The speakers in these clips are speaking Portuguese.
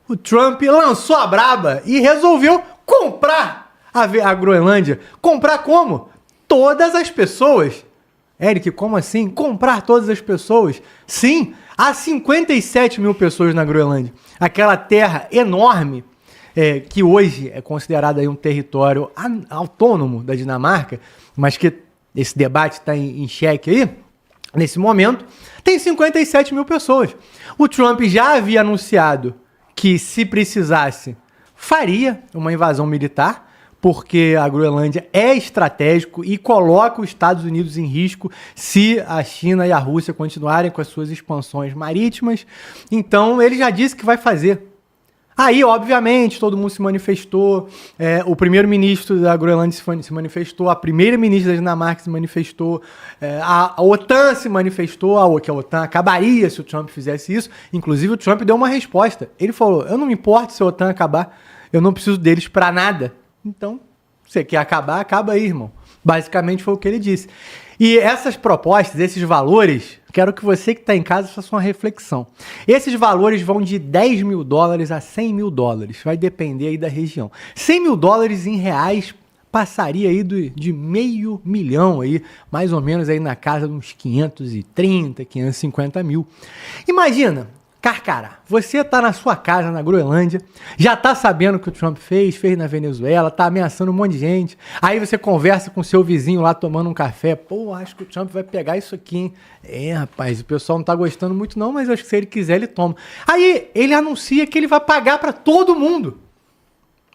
o Trump lançou a braba e resolveu comprar a Groenlândia. Comprar como? Todas as pessoas. Eric, como assim? Comprar todas as pessoas? Sim, há 57 mil pessoas na Groenlândia. Aquela terra enorme, que hoje é considerada aí um território autônomo da Dinamarca, mas que esse debate está em xeque aí, nesse momento, tem 57 mil pessoas. O Trump já havia anunciado que, se precisasse, faria uma invasão militar, porque a Groenlândia é estratégico e coloca os Estados Unidos em risco se a China e a Rússia continuarem com as suas expansões marítimas. Então, ele já disse que vai fazer. Aí, obviamente, todo mundo se manifestou, o primeiro-ministro da Groenlândia se manifestou, a primeira-ministra da Dinamarca se manifestou, a OTAN se manifestou, que a OTAN acabaria se o Trump fizesse isso. Inclusive, o Trump deu uma resposta. Ele falou, eu não me importo se a OTAN acabar, eu não preciso deles para nada. Então, você quer acabar, acaba aí, irmão. Basicamente foi o que ele disse. E essas propostas, esses valores, quero que você que está em casa faça uma reflexão. Esses valores vão de 10 mil dólares a 100 mil dólares. Vai depender aí da região. 100 mil dólares em reais passaria aí de meio milhão aí, mais ou menos aí na casa de uns 530, 550 mil. Imagina, Carcará, você tá na sua casa na Groenlândia, já tá sabendo o que o Trump fez na Venezuela, tá ameaçando um monte de gente. Aí você conversa com seu vizinho lá tomando um café. Pô, acho que o Trump vai pegar isso aqui, hein? Rapaz, o pessoal não tá gostando muito não, mas acho que se ele quiser ele toma. Aí ele anuncia que ele vai pagar para todo mundo,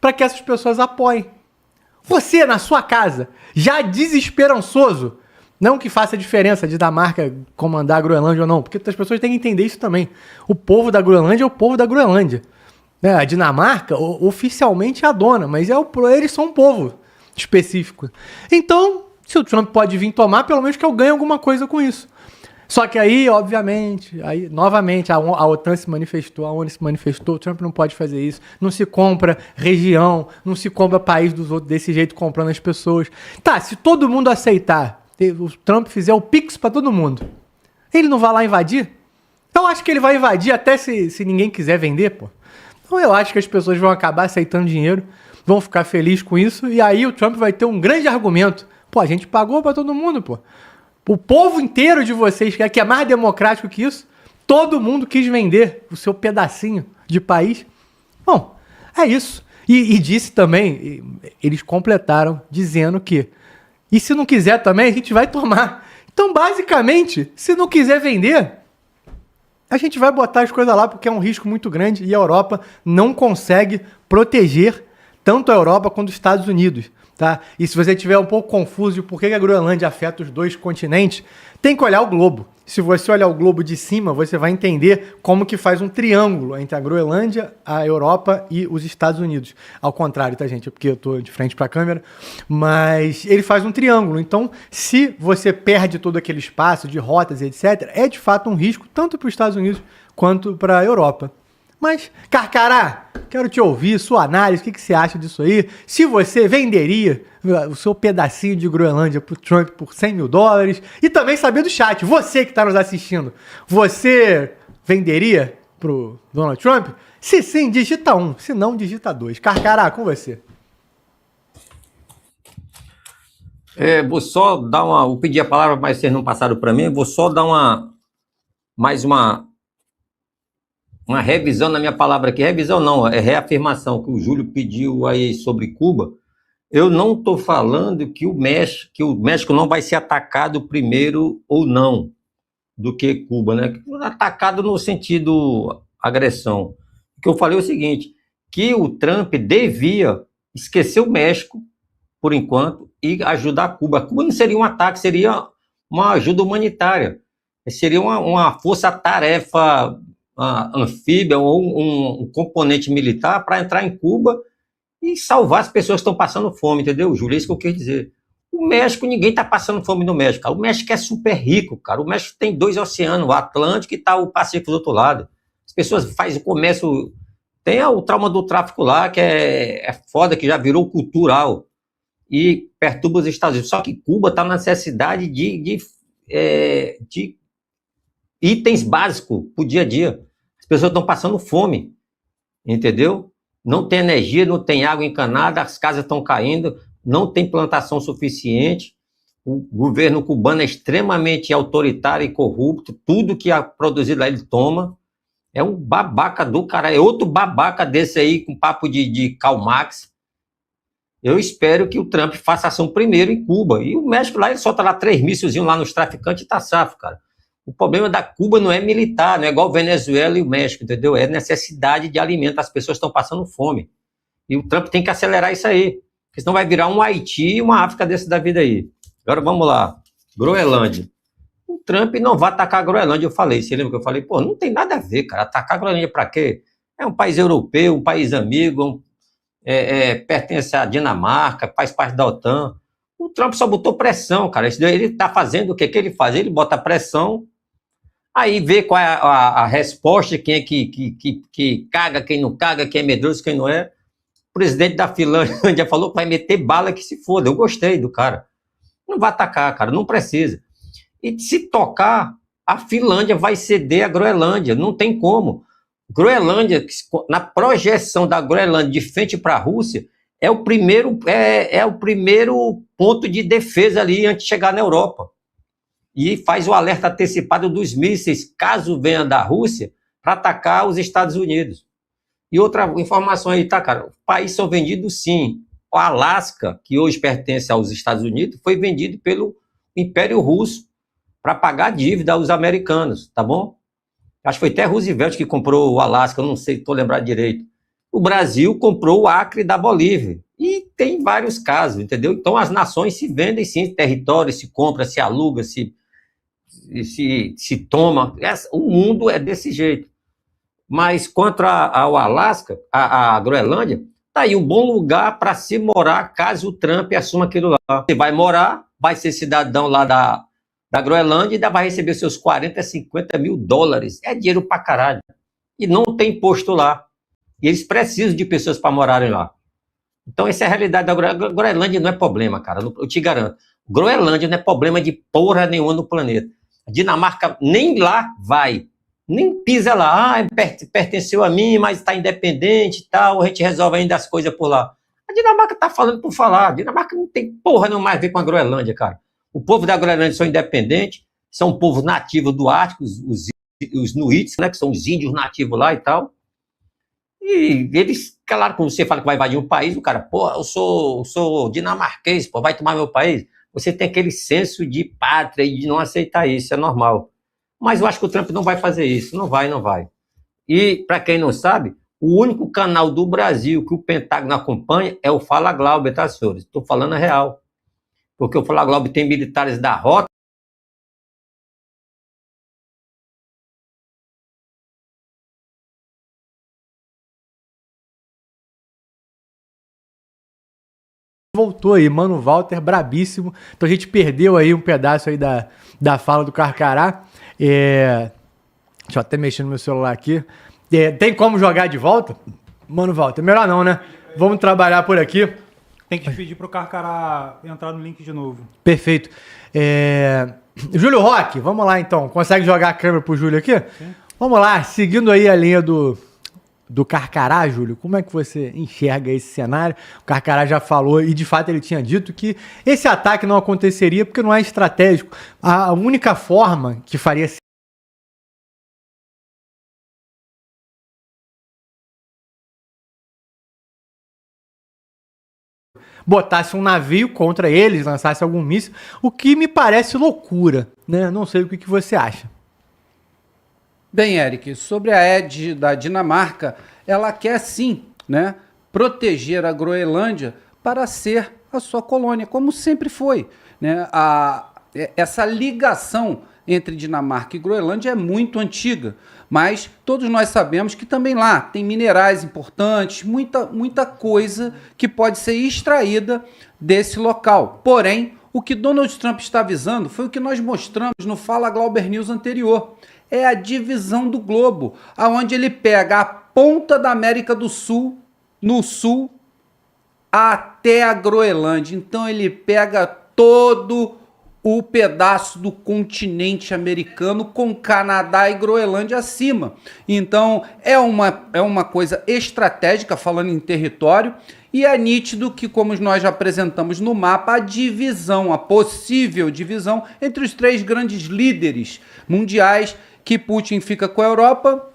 para que essas pessoas apoiem. Você na sua casa, já desesperançoso, não que faça diferença de Dinamarca comandar a Groenlândia ou não, porque as pessoas têm que entender isso também. O povo da Groenlândia é o povo da Groenlândia. A Dinamarca, oficialmente, é a dona, mas eles são um povo específico. Então, se o Trump pode vir tomar, pelo menos que eu ganhe alguma coisa com isso. Só que aí, obviamente, novamente, a OTAN se manifestou, a ONU se manifestou, o Trump não pode fazer isso. Não se compra região, não se compra país dos outros desse jeito, comprando as pessoas. Tá, se todo mundo aceitar, o Trump fizer o Pix pra todo mundo, ele não vai lá invadir? Eu acho que ele vai invadir até se ninguém quiser vender, pô. Então eu acho que as pessoas vão acabar aceitando dinheiro, vão ficar felizes com isso, e aí o Trump vai ter um grande argumento. Pô, a gente pagou pra todo mundo, pô. O povo inteiro de vocês, que é mais democrático que isso, todo mundo quis vender o seu pedacinho de país. Bom, é isso. E disse também, eles completaram dizendo que e se não quiser também, a gente vai tomar. Então, basicamente, se não quiser vender, a gente vai botar as coisas lá porque é um risco muito grande e a Europa não consegue proteger tanto a Europa quanto os Estados Unidos. Tá? E se você estiver um pouco confuso de por que a Groenlândia afeta os dois continentes, tem que olhar o globo. Se você olhar o globo de cima, você vai entender como que faz um triângulo entre a Groenlândia, a Europa e os Estados Unidos. Ao contrário, tá, gente? É porque eu tô de frente para a câmera. Mas ele faz um triângulo. Então, se você perde todo aquele espaço de rotas e etc., é de fato um risco tanto para os Estados Unidos quanto para a Europa. Mas, Carcará, quero te ouvir, sua análise, o que você acha disso aí? Se você venderia o seu pedacinho de Groenlândia pro Trump por 100 mil dólares? E também saber do chat, você que está nos assistindo, você venderia pro Donald Trump? Se sim, digita 1, se não, digita 2. Carcará, com você. Vou só dar vou pedir a palavra, mas vocês não passaram para mim, vou só dar mais uma revisão na minha palavra aqui. Revisão não, é reafirmação que o Júlio pediu aí sobre Cuba. Eu não estou falando que o México não vai ser atacado primeiro ou não do que Cuba, né? Atacado no sentido agressão. O que eu falei é o seguinte, que o Trump devia esquecer o México, por enquanto, e ajudar Cuba. Cuba não seria um ataque, seria uma ajuda humanitária. Seria uma força-tarefa anfíbia ou um componente militar para entrar em Cuba e salvar as pessoas que estão passando fome, entendeu, Júlio? É isso que eu quis dizer. O México, ninguém está passando fome no México, cara. O México é super rico, cara. O México tem 2 oceanos, o Atlântico e tá o Pacífico do outro lado. As pessoas fazem o comércio, tem o trauma do tráfico lá, que é foda, que já virou cultural e perturba os Estados Unidos. Só que Cuba está na necessidade de itens básicos para o dia a dia. As pessoas estão passando fome. entendeu? Não tem energia, não tem água encanada, as casas estão caindo, não tem plantação suficiente, o governo cubano é extremamente autoritário e corrupto, tudo que é produzido lá ele toma, é um babaca do cara, é outro babaca desse aí com papo de Karl Marx. Eu espero que o Trump faça ação primeiro em Cuba, e o México lá, ele solta lá 3 míssilzinhos lá nos traficantes e tá safo, cara. O problema da Cuba não é militar, não é igual Venezuela e o México, entendeu? É necessidade de alimento, as pessoas estão passando fome. E o Trump tem que acelerar isso aí, porque senão vai virar um Haiti e uma África desse da vida aí. Agora vamos lá, Groenlândia. O Trump não vai atacar a Groenlândia, eu falei, você lembra que eu falei? Pô, não tem nada a ver, cara, atacar a Groenlândia pra quê? É um país europeu, um país amigo, pertence à Dinamarca, faz parte da OTAN. O Trump só botou pressão, cara. Ele tá fazendo o que ele faz? Ele bota pressão, aí vê qual é a resposta, quem é que caga, quem não caga, quem é medroso, quem não é. O presidente da Finlândia falou que vai meter bala que se foda. Eu gostei do cara. Não vai atacar, cara, não precisa. E se tocar, a Finlândia vai ceder a Groenlândia, não tem como. Groenlândia, na projeção da Groenlândia de frente para a Rússia, é o primeiro ponto de defesa ali antes de chegar na Europa. E faz o alerta antecipado dos mísseis, caso venha da Rússia, para atacar os Estados Unidos. E outra informação aí, tá, cara? Os países são vendidos, sim. O Alasca, que hoje pertence aos Estados Unidos, foi vendido pelo Império Russo para pagar a dívida aos americanos, tá bom? Acho que foi até Roosevelt que comprou o Alasca, eu não sei, estou lembrado direito. O Brasil comprou o Acre da Bolívia. E tem vários casos, entendeu? Então as nações se vendem, sim, território, se compra, se aluga, se toma. O mundo é desse jeito. Mas quanto ao Alasca, a Groenlândia, tá aí um bom lugar para se morar caso o Trump assuma aquilo lá. Você vai morar, vai ser cidadão lá da Groenlândia e ainda vai receber seus 40, 50 mil dólares. É dinheiro pra caralho. E não tem imposto lá. E eles precisam de pessoas para morarem lá. Então essa é a realidade da Groenlândia. Groenlândia não é problema, cara. Eu te garanto. Groenlândia não é problema de porra nenhuma no planeta. A Dinamarca nem lá vai. Nem pisa lá. Ah, pertenceu a mim, mas está independente e tal. A gente resolve ainda as coisas por lá. A Dinamarca está falando por falar. A Dinamarca não tem porra não mais a ver com a Groenlândia, cara. O povo da Groenlândia são independentes, são um povo nativo do Ártico, os Inuits, né, que são os índios nativos lá e tal. E eles, claro, quando você fala que vai invadir um país, o cara, pô, eu sou dinamarquês, pô, vai tomar meu país. Você tem aquele senso de pátria e de não aceitar isso, é normal. Mas eu acho que o Trump não vai fazer isso, não vai. E, para quem não sabe, o único canal do Brasil que o Pentágono acompanha é o Fala Glauber, tá, senhores? Estou falando a real. Porque o Fala Glauber tem militares da rota. Voltou aí, Mano Walter, brabíssimo. Então a gente perdeu aí um pedaço aí da fala do Carcará. Deixa eu até mexer no meu celular aqui. Tem como jogar de volta? Mano Walter, melhor não, né? Vamos trabalhar por aqui. Tem que pedir pro Carcará entrar no link de novo. Perfeito. Júlio Roque, vamos lá então. Consegue jogar a câmera pro Júlio aqui? Sim. Vamos lá, seguindo aí a linha do Carcará, Júlio, como é que você enxerga esse cenário? O Carcará já falou, e de fato ele tinha dito que esse ataque não aconteceria porque não é estratégico. A única forma que faria botasse um navio contra eles, lançasse algum míssil, o que me parece loucura, né? Não sei o que você acha. Bem, Eric, sobre a ED da Dinamarca, ela quer sim, né, proteger a Groenlândia para ser a sua colônia, como sempre foi, né? Essa ligação entre Dinamarca e Groenlândia é muito antiga, mas todos nós sabemos que também lá tem minerais importantes, muita coisa que pode ser extraída desse local. Porém, o que Donald Trump está avisando foi o que nós mostramos no Fala Glauber News anterior. É a divisão do globo, aonde ele pega a ponta da América do Sul, no sul, até a Groenlândia. Então ele pega todo o pedaço do continente americano com Canadá e Groenlândia acima. Então, é uma coisa estratégica, falando em território, e é nítido que, como nós já apresentamos no mapa, a divisão, a possível divisão entre os três grandes líderes mundiais, que Putin fica com a Europa,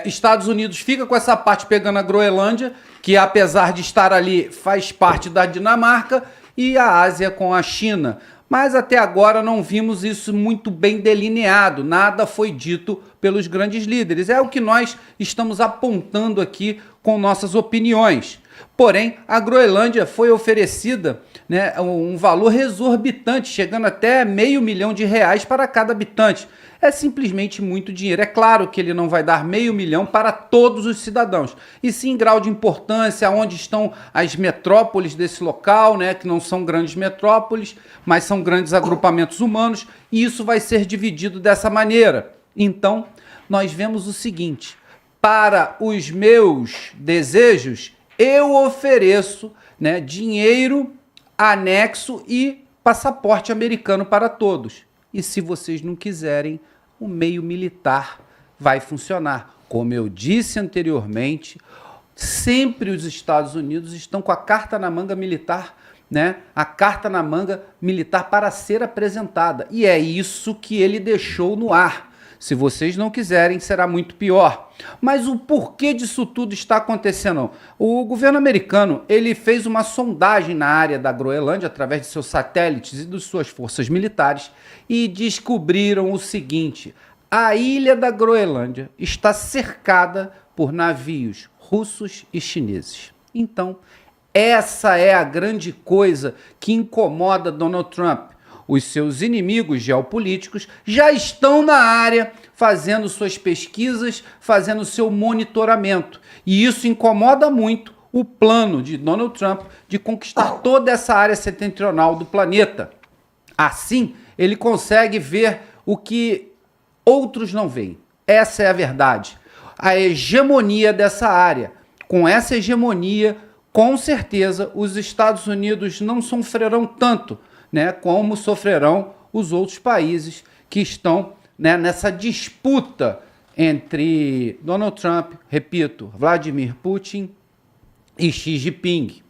Estados Unidos fica com essa parte pegando a Groenlândia, que apesar de estar ali, faz parte da Dinamarca, e a Ásia com a China. Mas até agora não vimos isso muito bem delineado, nada foi dito pelos grandes líderes. É o que nós estamos apontando aqui com nossas opiniões. Porém, a Groenlândia foi oferecida, né, um valor exorbitante, chegando até R$500 mil para cada habitante. É simplesmente muito dinheiro. É claro que ele não vai dar R$500 mil para todos os cidadãos, e sim grau de importância, onde estão as metrópoles desse local, né, que não são grandes metrópoles, mas são grandes agrupamentos humanos, e isso vai ser dividido dessa maneira. Então, nós vemos o seguinte: para os meus desejos, eu ofereço, né, dinheiro, anexo e passaporte americano para todos. E se vocês não quiserem, o meio militar vai funcionar. Como eu disse anteriormente, sempre os Estados Unidos estão com a carta na manga militar, né? A carta na manga militar para ser apresentada. E é isso que ele deixou no ar. Se vocês não quiserem, será muito pior. Mas o porquê disso tudo está acontecendo? O governo americano, ele fez uma sondagem na área da Groenlândia, através de seus satélites e de suas forças militares, e descobriram o seguinte: a ilha da Groenlândia está cercada por navios russos e chineses. Então, essa é a grande coisa que incomoda Donald Trump. Os seus inimigos geopolíticos já estão na área fazendo suas pesquisas, fazendo seu monitoramento. E isso incomoda muito o plano de Donald Trump de conquistar toda essa área setentrional do planeta. Assim, ele consegue ver o que outros não veem. Essa é a verdade. A hegemonia dessa área. Com essa hegemonia, com certeza, os Estados Unidos não sofrerão tanto, né, como sofrerão os outros países que estão, né, nessa disputa entre Donald Trump, repito, Vladimir Putin e Xi Jinping.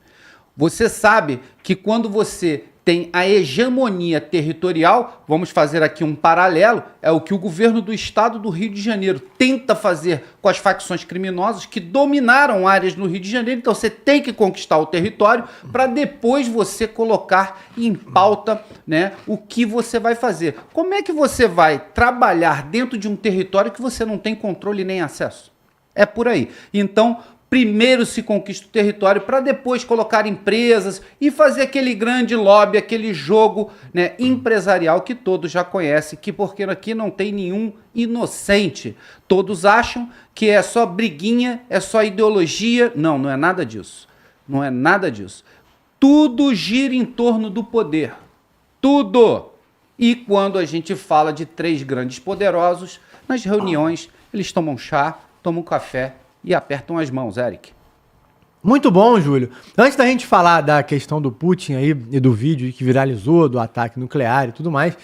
Você sabe que quando você tem a hegemonia territorial, vamos fazer aqui um paralelo, é o que o governo do estado do Rio de Janeiro tenta fazer com as facções criminosas que dominaram áreas no Rio de Janeiro. Então você tem que conquistar o território para depois você colocar em pauta, né, o que você vai fazer. Como é que você vai trabalhar dentro de um território que você não tem controle nem acesso? É por aí. Então, primeiro se conquista o território para depois colocar empresas e fazer aquele grande lobby, aquele jogo, né, empresarial que todos já conhecem, que porque aqui não tem nenhum inocente. Todos acham que é só briguinha, é só ideologia. Não, não é nada disso. Não é nada disso. Tudo gira em torno do poder. Tudo. E quando a gente fala de três grandes poderosos, nas reuniões eles tomam chá, tomam café e apertam as mãos, Eric. Muito bom, Júlio. Antes da gente falar da questão do Putin aí e do vídeo que viralizou, do ataque nuclear e tudo mais,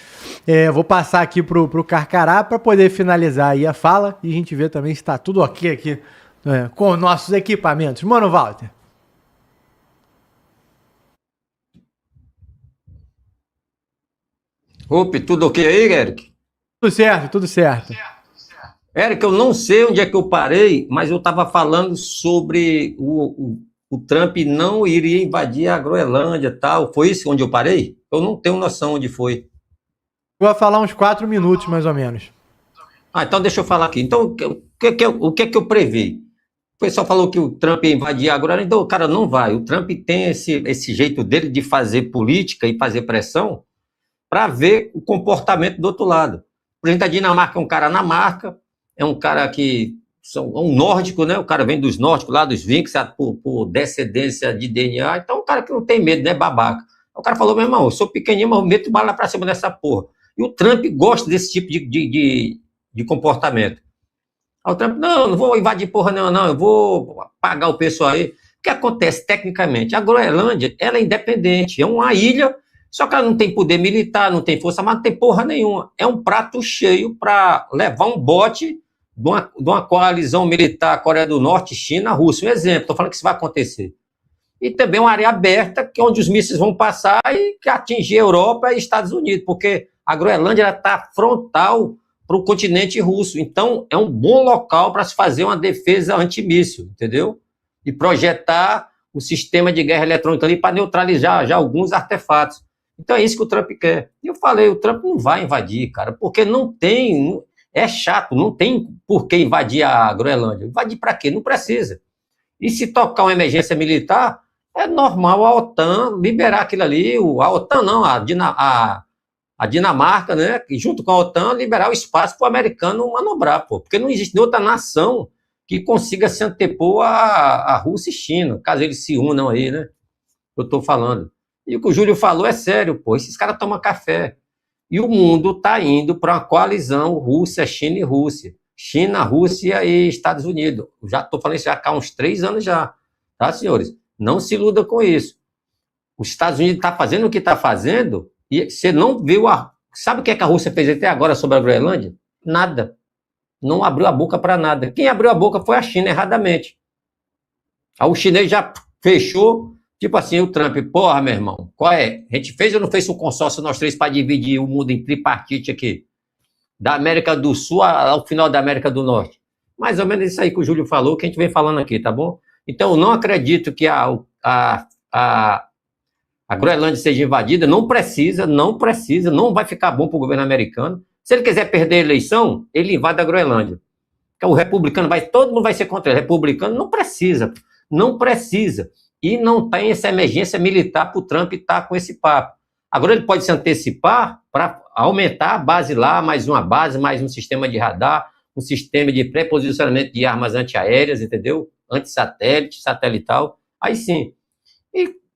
vou passar aqui pro Carcará para poder finalizar aí a fala e a gente ver também se está tudo ok aqui com os nossos equipamentos. Mano, Walter. Opa, tudo ok aí, Eric? Tudo certo, tudo certo. Eric, eu não sei onde é que eu parei, mas eu estava falando sobre o Trump não iria invadir a Groenlândia e tal. Foi isso onde eu parei? Eu não tenho noção onde foi. Vou falar uns 4 minutos, mais ou menos. Então deixa eu falar aqui. Então, o que é que eu previ? O pessoal falou que o Trump ia invadir a Groenlândia, então o cara não vai. O Trump tem esse jeito dele de fazer política e fazer pressão para ver o comportamento do outro lado. O presidente da Dinamarca é um cara na marca, é um cara que é um nórdico, né? O cara vem dos nórdicos, lá dos vikings, por descendência de DNA. Então, um cara que não tem medo, né? Babaca. O cara falou, meu irmão, eu sou pequenininho, mas eu meto bala pra cima dessa porra. E o Trump gosta desse tipo de comportamento. Aí o Trump, não vou invadir porra não, eu vou pagar o pessoal aí. O que acontece tecnicamente? A Groenlândia, ela é independente, é uma ilha Só que ela não tem poder militar, não tem força, mas não tem porra nenhuma. É um prato cheio para levar um bote de uma coalizão militar, Coreia do Norte, China, Rússia. Um exemplo, estou falando que isso vai acontecer. E também uma área aberta, que é onde os mísseis vão passar e que atingir a Europa e Estados Unidos, porque a Groenlândia está frontal para o continente russo. Então, é um bom local para se fazer uma defesa antimíssil, entendeu? E projetar o sistema de guerra eletrônica ali para neutralizar já alguns artefatos. Então, é isso que o Trump quer. E eu falei, o Trump não vai invadir, cara, porque não tem... É chato, não tem por que invadir a Groenlândia. Invadir para quê? Não precisa. E se tocar uma emergência militar, é normal a OTAN liberar aquilo ali. A OTAN não, a Dinamarca, né, junto com a OTAN, liberar o espaço para o americano manobrar, pô, porque não existe outra nação que consiga se antepor a Rússia e China, caso eles se unam aí, né? Eu estou falando. E o que o Júlio falou é sério, pô, esses caras tomam café. E o mundo está indo para uma coalizão Rússia, China e Rússia. China, Rússia e Estados Unidos. Já estou falando isso já há uns 3 anos já, tá, senhores? Não se iluda com isso. Os Estados Unidos está fazendo o que está fazendo e você não viu a... Sabe o que é que a Rússia fez até agora sobre a Groenlândia? Nada. Não abriu a boca para nada. Quem abriu a boca foi a China, erradamente. Aí o chinês já fechou, tipo assim, o Trump, porra, meu irmão, qual é? A gente fez ou não fez um consórcio nós três para dividir o mundo em tripartite aqui? Da América do Sul ao final da América do Norte. Mais ou menos isso aí que o Júlio falou, que a gente vem falando aqui, tá bom? Então, eu não acredito que a Groenlândia seja invadida, não precisa, não vai ficar bom para o governo americano. Se ele quiser perder a eleição, ele invade a Groenlândia. Porque o republicano todo mundo vai ser contra ele. Republicano não precisa. E não tem essa emergência militar para o Trump estar com esse papo. Agora ele pode se antecipar para aumentar a base lá, mais uma base, mais um sistema de radar, um sistema de pré-posicionamento de armas antiaéreas, entendeu? Antissatélite, satelital. Aí sim.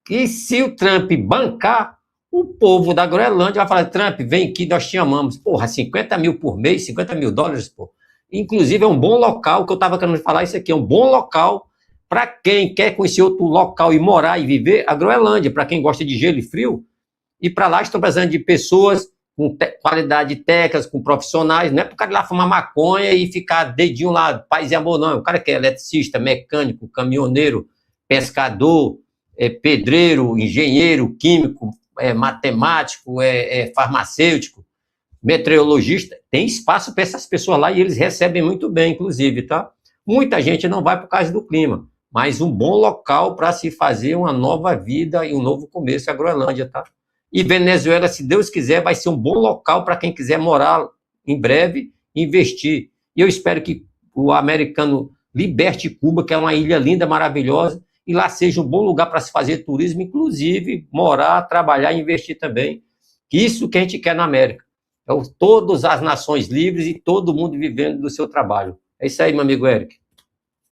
E se o Trump bancar, o povo da Groenlândia vai falar, Trump, vem aqui, nós te amamos. Porra, 50 mil por mês, 50 mil dólares, pô. Inclusive, é um bom local, que eu estava querendo falar isso aqui, é um bom local para quem quer conhecer outro local e morar e viver, a Groenlândia, para quem gosta de gelo e frio. E para lá estão precisando de pessoas com qualidade técnica, com profissionais, não é para o cara ir lá fumar maconha e ficar dedinho lá, paz e amor, não. O cara que é eletricista, mecânico, caminhoneiro, pescador, pedreiro, engenheiro, químico, matemático, farmacêutico, meteorologista, tem espaço para essas pessoas lá e eles recebem muito bem, inclusive, tá? Muita gente não vai por causa do clima, mas um bom local para se fazer uma nova vida e um novo começo é a Groenlândia, tá? E Venezuela, se Deus quiser, vai ser um bom local para quem quiser morar em breve, investir. E eu espero que o americano liberte Cuba, que é uma ilha linda, maravilhosa, e lá seja um bom lugar para se fazer turismo, inclusive morar, trabalhar e investir também. Isso que a gente quer na América. Todas as nações livres e todo mundo vivendo do seu trabalho. É isso aí, meu amigo Eric.